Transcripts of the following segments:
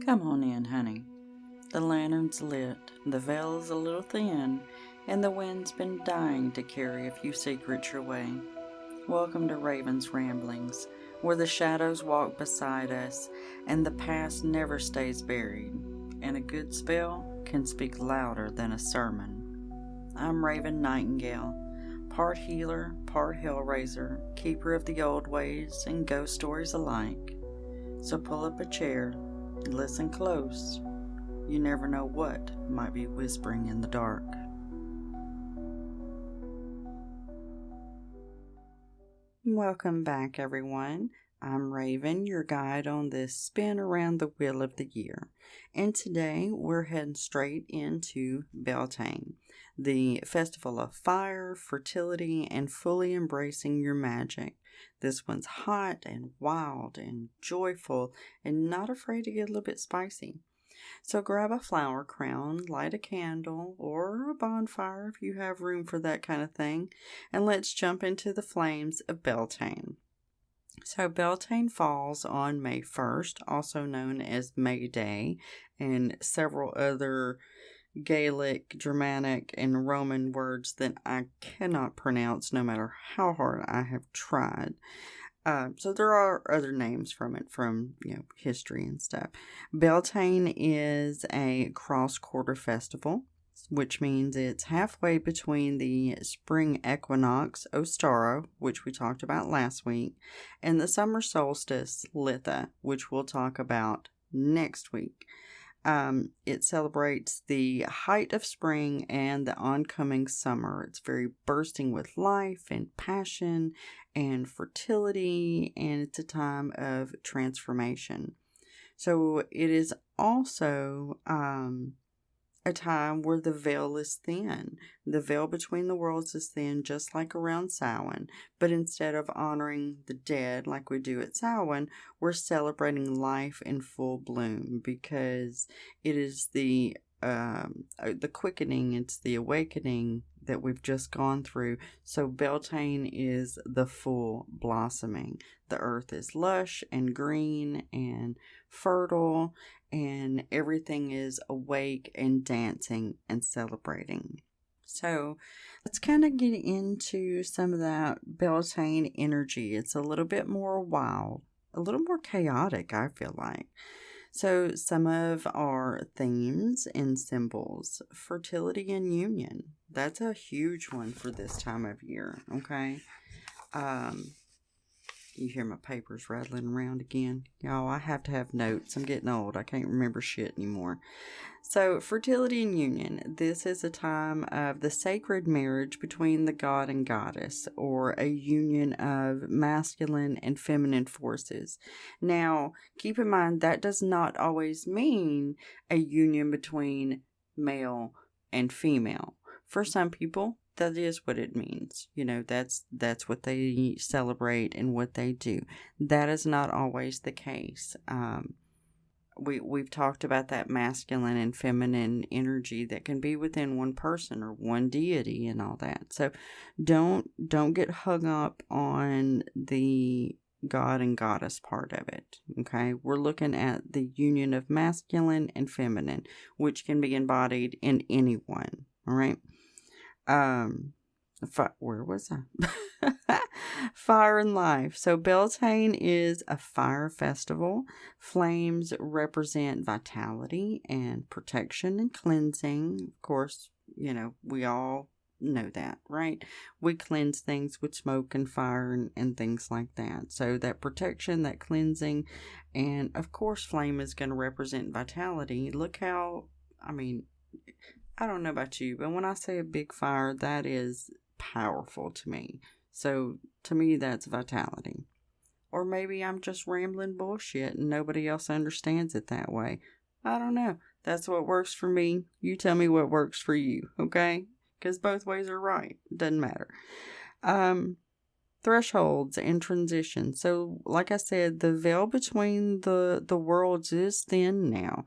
Come on in, honey. The lantern's lit, the veil is a little thin, and the wind's been dying to carry a few secrets your way. Welcome to Raven's Ramblings, where the shadows walk beside us, and the past never stays buried, and a good spell can speak louder than a sermon. I'm Raven Nightingale, part healer, part hellraiser, keeper of the old ways and ghost stories alike. So pull up a chair, listen close. You never know what might be whispering in the dark. Welcome back, everyone. I'm Raven, your guide on this spin around the wheel of the year. And today we're heading straight into Beltane, the festival of fire, fertility, and fully embracing your magic. This one's hot and wild and joyful and not afraid to get a little bit spicy. So grab a flower crown, light a candle, or a bonfire if you have room for that kind of thing, and let's jump into the flames of Beltane. So Beltane falls on May 1st, also known as May Day, and several other Gaelic, Germanic, and Roman words that I cannot pronounce no matter how hard I have tried. So there are other names from it, from history and stuff. Beltane is a cross-quarter festival, which means it's halfway between the spring equinox, Ostara, which we talked about last week, and the summer solstice, Litha, which we'll talk about next week. It celebrates the height of spring and the oncoming summer. It's very bursting with life and passion and fertility, and it's a time of transformation. So it is also a time where the veil is thin. The veil between the worlds is thin, just like around Samhain. But instead of honoring the dead like we do at Samhain, we're celebrating life in full bloom, because it is the quickening, it's the awakening that we've just gone through. So Beltane is the full blossoming. The earth is lush and green and fertile, and everything is awake and dancing and celebrating. So let's kind of get into some of that Beltane energy. It's a little bit more wild, a little more chaotic, I feel like. So some of our themes and symbols: fertility and union. That's a huge one for this time of year, okay? You hear my papers rattling around again. Y'all, I have to have notes. I'm getting old. I can't remember shit anymore. So, fertility and union. This is a time of the sacred marriage between the god and goddess, or a union of masculine and feminine forces. Now, keep in mind that does not always mean a union between male and female. For some people, that is what it means. That's what they celebrate and what they do. That is not always the case. We've talked about that masculine and feminine energy that can be within one person or one deity and all that. So don't get hung up on the god and goddess part of it. Okay, we're looking at the union of masculine and feminine, which can be embodied in anyone. All right. Where was I? Fire and life. So Beltane is a fire festival. Flames represent vitality and protection and cleansing. Of course, we all know that, right? We cleanse things with smoke and fire and things like that. So that protection, that cleansing, and of course flame is going to represent vitality. Look how, I don't know about you, but when I say a big fire, that is powerful to me. So to me, that's vitality. Or maybe I'm just rambling bullshit and nobody else understands it that way. I don't know. That's what works for me. You tell me what works for you, okay? Because both ways are right. Doesn't matter. Thresholds and transitions. So like I said, the veil between the worlds is thin now.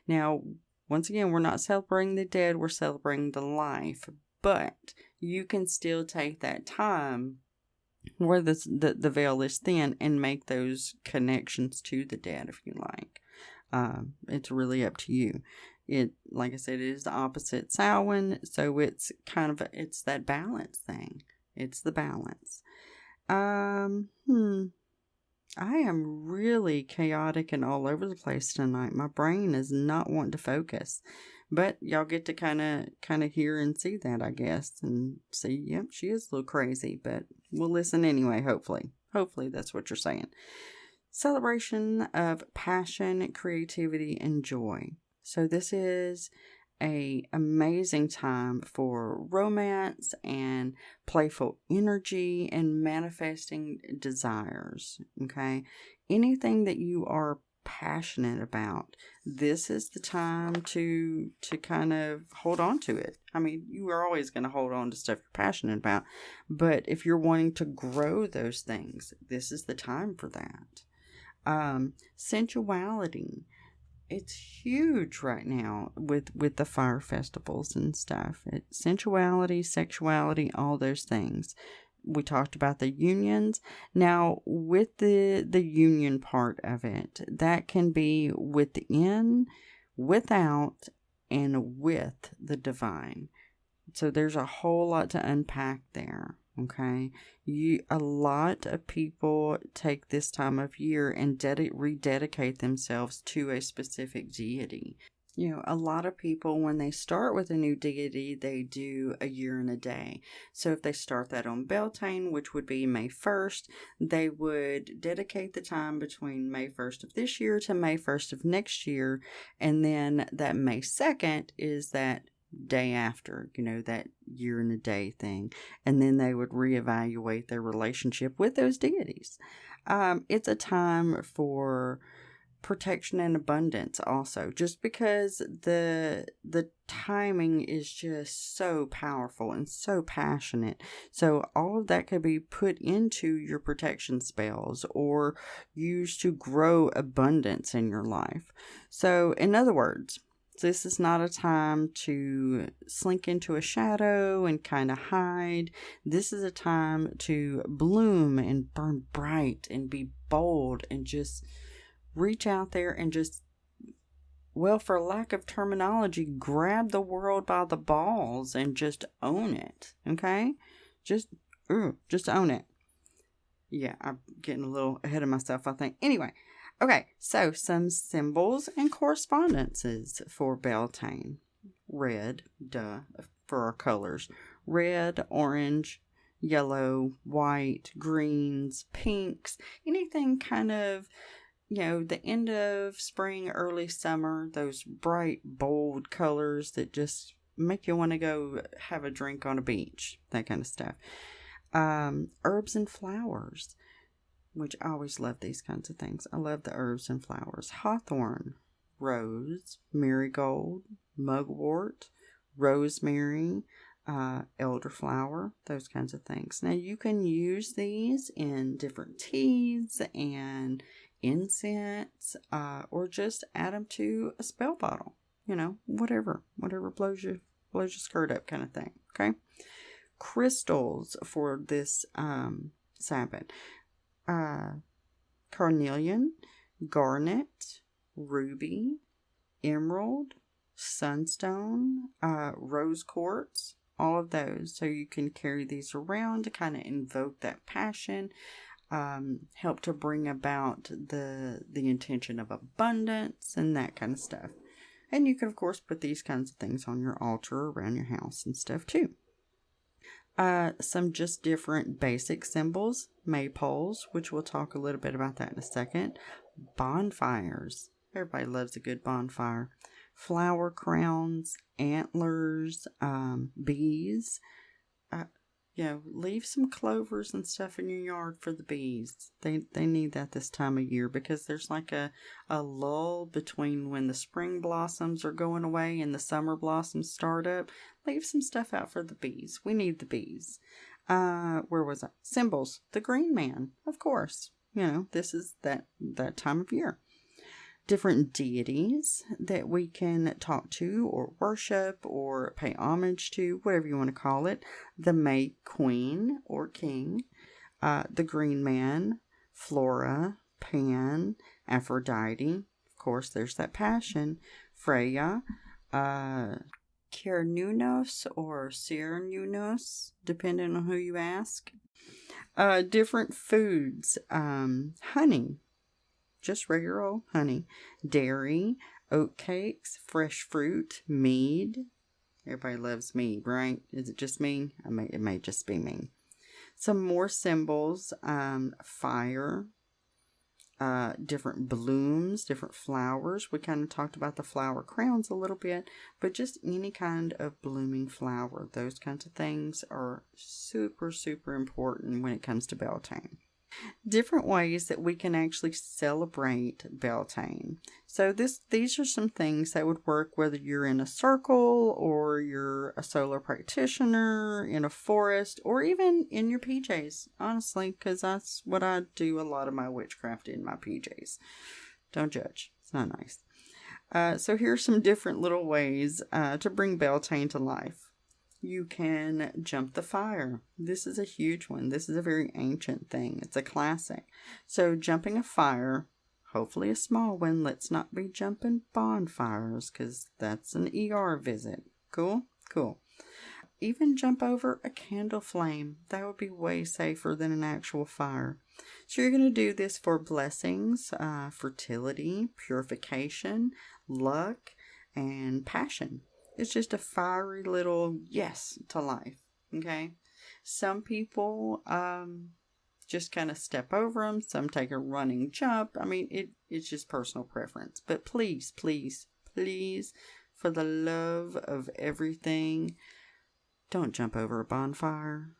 Now, once again, we're not celebrating the dead, we're celebrating the life. But you can still take that time where the veil is thin and make those connections to the dead if you like. It's really up to you. It, like I said, it is the opposite Samhain, so it's kind of it's that balance thing. It's the balance. Um, hmm. I am really chaotic and all over the place tonight. My brain is not wanting to focus. But y'all get to kind of hear and see that, I guess, and see, yep, she is a little crazy, but we'll listen anyway, hopefully. Hopefully that's what you're saying. Celebration of passion, creativity, and joy. So this is a amazing time for romance and playful energy and manifesting desires. Okay, anything that you are passionate about, this is the time to kind of hold on to it. I mean, you are always going to hold on to stuff you're passionate about, but if you're wanting to grow those things, this is the time for that. Sensuality, it's huge right now with the fire festivals and stuff. Sensuality, sexuality, all those things. We talked about the unions. Now, with the union part of it, that can be within, without, and with the divine. So there's a whole lot to unpack there. Okay, a lot of people take this time of year and rededicate themselves to a specific deity. A lot of people, when they start with a new deity, they do a year and a day. So if they start that on Beltane, which would be May 1st, they would dedicate the time between May 1st of this year to May 1st of next year. And then that May 2nd is that day after, that year and a day thing. And then they would reevaluate their relationship with those deities. It's a time for protection and abundance also, just because the timing is just so powerful and so passionate. So all of that could be put into your protection spells or used to grow abundance in your life. So in other words, this is not a time to slink into a shadow and kind of hide. This is a time to bloom and burn bright and be bold and just reach out there and just, well, for lack of terminology, grab the world by the balls and just own it. Okay? Just own it. Yeah, I'm getting a little ahead of myself, I think. Anyway. Okay, so some symbols and correspondences for Beltane. Red, duh, for our colors. Red, orange, yellow, white, greens, pinks, anything kind of, the end of spring, early summer, those bright, bold colors that just make you want to go have a drink on a beach, that kind of stuff. Herbs and flowers, which I always love these kinds of things. I love the herbs and flowers. Hawthorn, rose, marigold, mugwort, rosemary, elderflower, those kinds of things. Now you can use these in different teas and incense, or just add them to a spell bottle. Whatever blows your skirt up, kind of thing. Okay. Crystals for this Sabbath. Carnelian, garnet, ruby, emerald, sunstone, rose quartz, all of those. So you can carry these around to kind of invoke that passion, help to bring about the intention of abundance and that kind of stuff. And you can, of course, put these kinds of things on your altar around your house and stuff too. Some just different basic symbols. Maypoles, which we'll talk a little bit about that in a second. Bonfires. Everybody loves a good bonfire. Flower crowns, antlers, bees. Leave some clovers and stuff in your yard for the bees. They need that this time of year because there's like a lull between when the spring blossoms are going away and the summer blossoms start up. Leave some stuff out for the bees. We need the bees. Where was I? Symbols. The green man, of course. This is that time of year. Different deities that we can talk to or worship or pay homage to, whatever you want to call it. The May Queen or King, the Green Man, Flora, Pan, Aphrodite, of course, there's that passion, Freya, Cernunnos or Cernunnos, depending on who you ask. Different foods, honey, just regular old honey, dairy, oat cakes, fresh fruit, mead. Everybody loves mead, right? Is it just me? It may just be me. Some more symbols, fire, different blooms, different flowers. We kind of talked about the flower crowns a little bit, but just any kind of blooming flower. Those kinds of things are super, super important when it comes to Beltane. Different ways that we can actually celebrate Beltane. So these are some things that would work whether you're in a circle or you're a solo practitioner, in a forest, or even in your PJs, honestly, because that's what I do a lot of my witchcraft in my PJs. Don't judge. It's not nice. So here's some different little ways to bring Beltane to life. You can jump the fire. This is a huge one. This is a very ancient thing. It's a classic. So jumping a fire, hopefully a small one. Let's not be jumping bonfires because that's an ER visit. Cool? Cool. Even jump over a candle flame. That would be way safer than an actual fire. So you're going to do this for blessings, fertility, purification, luck, and passion. It's just a fiery little yes to life, okay? Some people just kind of step over them. Some take a running jump. I mean, it's just personal preference. But please, please, please, for the love of everything, don't jump over a bonfire.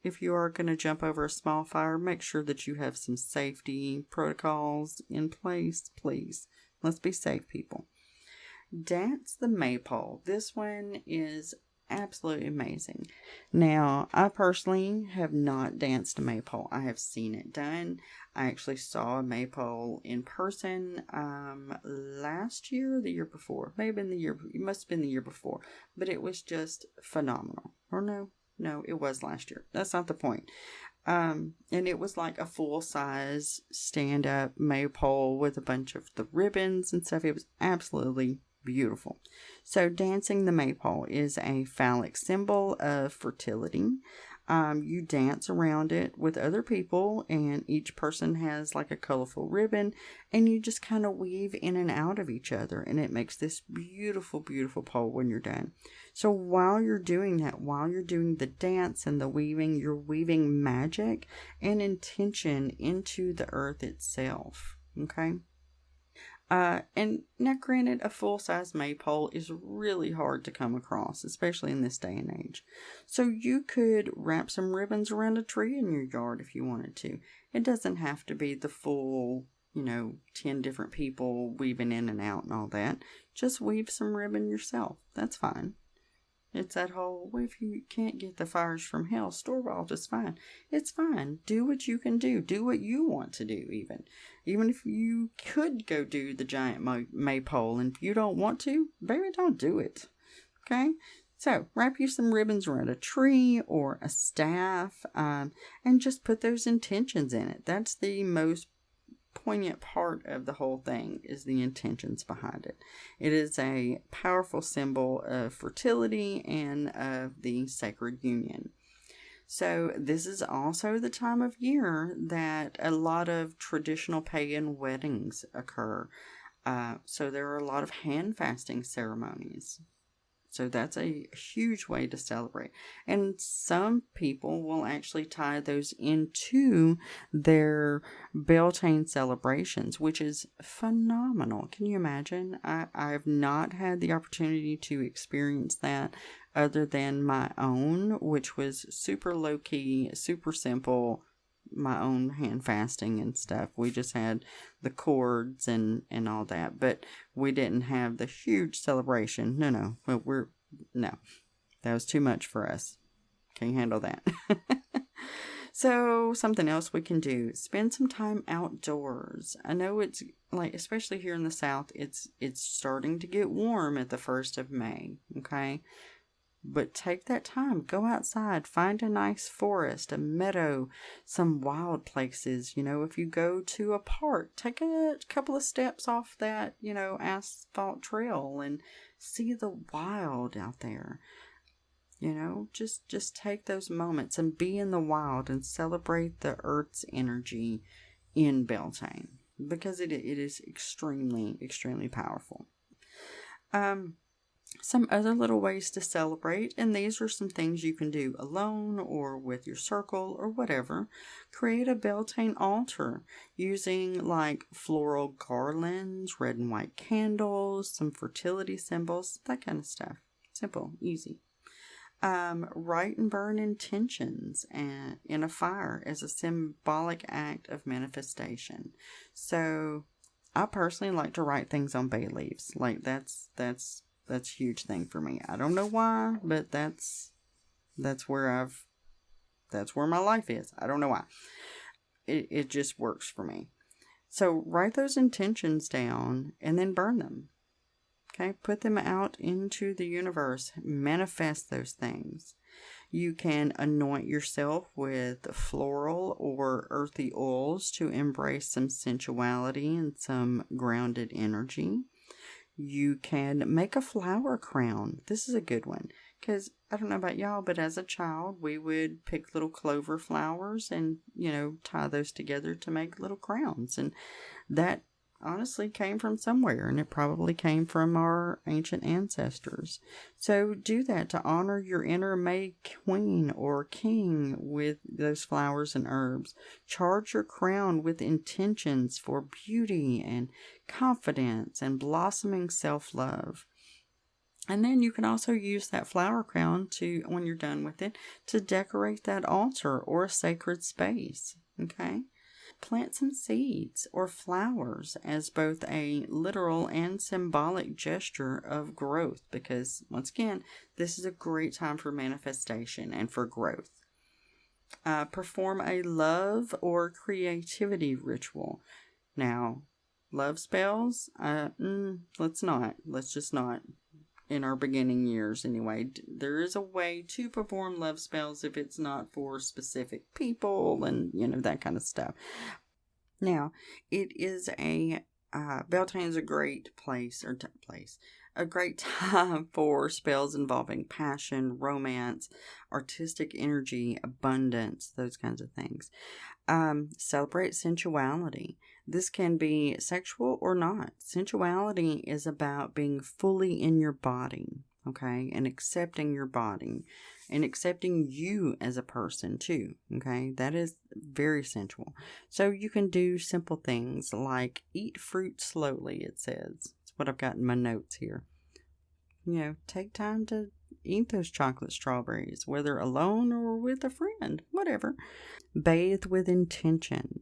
If you are going to jump over a small fire, make sure that you have some safety protocols in place, please. Let's be safe, people. Dance the maypole. This one is absolutely amazing. Now, I personally have not danced a maypole. I have seen it done. I actually saw a maypole in person last year or the year before. Maybe in the year, it must have been the year before. But it was just phenomenal. Or no, it was last year. That's not the point. And it was like a full-size stand-up maypole with a bunch of the ribbons and stuff. It was absolutely beautiful. So dancing the maypole is a phallic symbol of fertility. You dance around it with other people, and each person has like a colorful ribbon, and you just kind of weave in and out of each other, and it makes this beautiful, beautiful pole when you're done. So while you're doing that, while you're doing the dance and the weaving, you're weaving magic and intention into the earth itself. Okay? And now granted, a full-size maypole is really hard to come across, especially in this day and age. So you could wrap some ribbons around a tree in your yard if you wanted to. It doesn't have to be the full, 10 different people weaving in and out and all that. Just weave some ribbon yourself. That's fine. It's that whole, well, if you can't get the fires from hell, store-bought is fine. It's fine. Do what you can do. Do what you want to do, even. Even if you could go do the giant maypole, and if you don't want to, baby, don't do it. Okay? So, wrap you some ribbons around a tree or a staff, and just put those intentions in it. That's the most poignant part of the whole thing, is the intentions behind it. It is a powerful symbol of fertility and of the sacred union. So this is also the time of year that a lot of traditional pagan weddings occur. So there are a lot of hand fasting ceremonies. So that's a huge way to celebrate. And some people will actually tie those into their Beltane celebrations, which is phenomenal. Can you imagine? I've not had the opportunity to experience that other than my own, which was super low-key, super simple, my own hand fasting and stuff. We just had the cords and all that, but we didn't have the huge celebration. No, that was too much for us. Can't handle that. So something else we can do, spend some time outdoors. I know it's like, especially here in the South, it's starting to get warm at the 1st of May. Okay, But take that time, go outside, find a nice forest, a meadow, some wild places. If you go to a park, take a couple of steps off that, asphalt trail and see the wild out there. Just take those moments and be in the wild and celebrate the earth's energy in Beltane, because it is extremely, extremely powerful. Some other little ways to celebrate, and these are some things you can do alone or with your circle or whatever. Create a Beltane altar using like floral garlands, red and white candles, some fertility symbols, that kind of stuff. Simple, easy. Write and burn intentions in a fire as a symbolic act of manifestation. So I personally like to write things on bay leaves. Like that's a huge thing for me. I don't know why, but that's where my life is. I don't know why. It just works for me. So write those intentions down and then burn them. Okay, put them out into the universe. Manifest those things. You can anoint yourself with floral or earthy oils to embrace some sensuality and some grounded energy. You can make a flower crown. This is a good one because I don't know about y'all, but as a child, we would pick little clover flowers and, tie those together to make little crowns. And that honestly came from somewhere, and it probably came from our ancient ancestors. So do that to honor your inner May queen or king with those flowers and herbs. Charge your crown with intentions for beauty and confidence and blossoming self-love. And then you can also use that flower crown to, when you're done with it, to decorate that altar or a sacred space. Okay? Plant some seeds or flowers as both a literal and symbolic gesture of growth, because once again, this is a great time for manifestation and for growth. Perform a love or creativity ritual. Now, love spells, let's just not. In our beginning years anyway, there is a way to perform love spells if it's not for specific people and that kind of stuff. Now, it is Beltane is a great a great time for spells involving passion, romance, artistic energy, abundance, those kinds of things. Celebrate sensuality. This can be sexual or not. Sensuality is about being fully in your body, okay, and accepting your body and accepting you as a person too, okay. That is very sensual. So you can do simple things like eat fruit slowly, it says. It's what I've got in my notes here. Take time to eat those chocolate strawberries, whether alone or with a friend, whatever. Bathe with intention.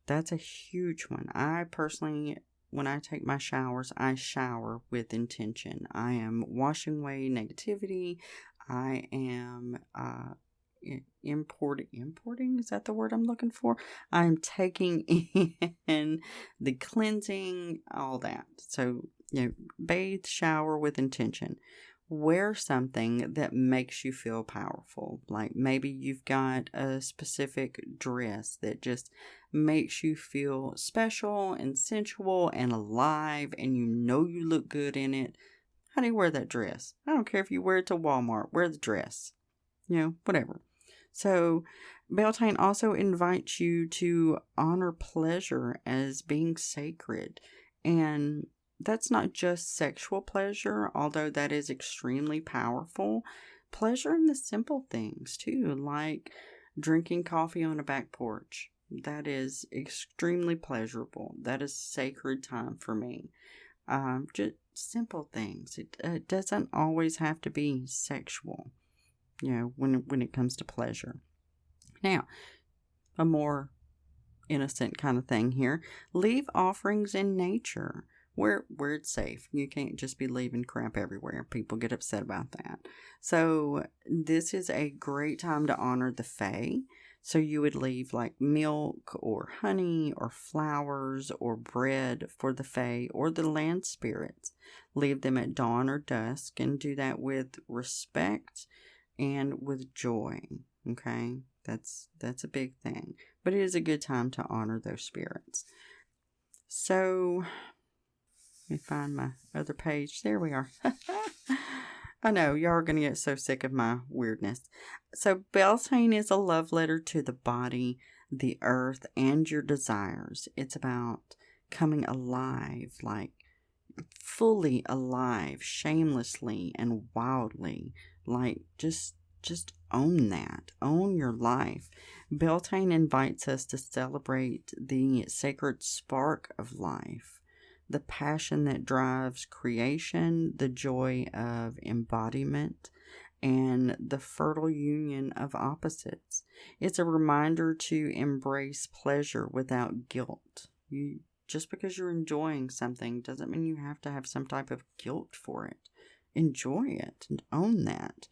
That's a huge one. I personally, when I take my showers, I shower with intention. I am washing away negativity. I am importing, is that the word I'm looking for? I'm taking in the cleansing, all that. So, bathe, shower with intention. Wear something that makes you feel powerful. Like maybe you've got a specific dress that just makes you feel special and sensual and alive, and you look good in it. How do you wear that dress? I don't care if you wear it to Walmart. Wear the dress. Whatever. So Beltane also invites you to honor pleasure as being sacred. And that's not just sexual pleasure, although that is extremely powerful. Pleasure in the simple things too, like drinking coffee on a back porch. That is extremely pleasurable. That is sacred time for me. Just simple things. It doesn't always have to be sexual, when it comes to pleasure. Now, a more innocent kind of thing here. Leave offerings in nature. Where it's safe. You can't just be leaving crap everywhere. People get upset about that. So this is a great time to honor the Fae. So you would leave like milk or honey or flowers or bread for the fae or the land spirits. Leave them at dawn or dusk, and do that with respect and with joy. Okay? That's a big thing. But it is a good time to honor those spirits. So let me find my other page. There we are. I know, y'all are going to get so sick of my weirdness. So, Beltane is a love letter to the body, the earth, and your desires. It's about coming alive, like fully alive, shamelessly and wildly. Like, just own that. Own your life. Beltane invites us to celebrate the sacred spark of life, the passion that drives creation, the joy of embodiment, and the fertile union of opposites. It's a reminder to embrace pleasure without guilt. Just because you're enjoying something doesn't mean you have to have some type of guilt for it. Enjoy it and own that.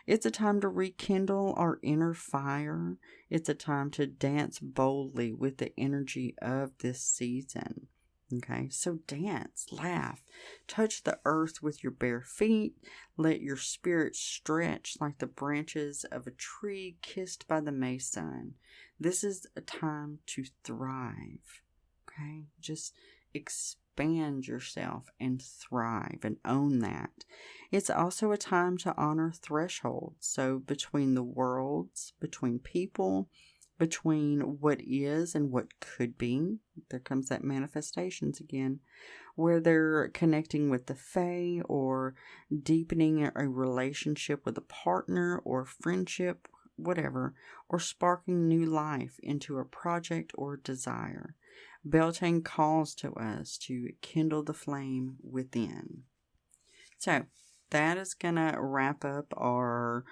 It's a time to rekindle our inner fire. It's a time to dance boldly with the energy of this season. Okay, so dance, laugh, touch the earth with your bare feet. Let your spirit stretch like the branches of a tree kissed by the May sun. This is a time to thrive. Okay, just expand yourself and thrive and own that. It's also a time to honor thresholds. So between the worlds, between people, between what is and what could be. There comes that manifestations again, where they're connecting with the fae or deepening a relationship with a partner or friendship, whatever, or sparking new life into a project or desire. Beltane calls to us to kindle the flame within. So that is going to wrap up our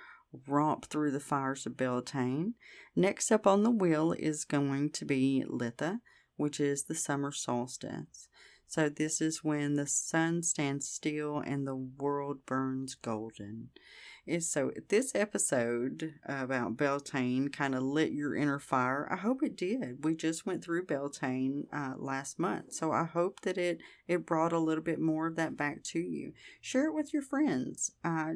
romp through the fires of Beltane. Next up on the wheel is going to be Litha, which is the summer solstice. So this is when the sun stands still and the world burns golden. So this episode about Beltane kind of lit your inner fire. I hope it did. We just went through Beltane last month. So I hope that it brought a little bit more of that back to you. Share it with your friends.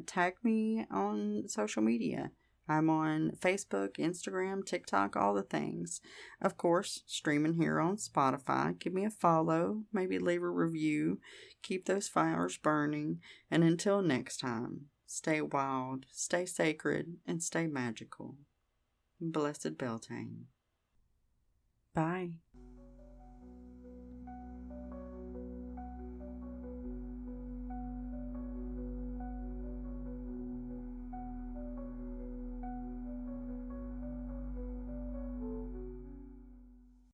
Tag me on social media. I'm on Facebook, Instagram, TikTok, all the things. Of course, streaming here on Spotify. Give me a follow. Maybe leave a review. Keep those fires burning. And until next time, stay wild, stay sacred, and stay magical. Blessed Beltane. Bye.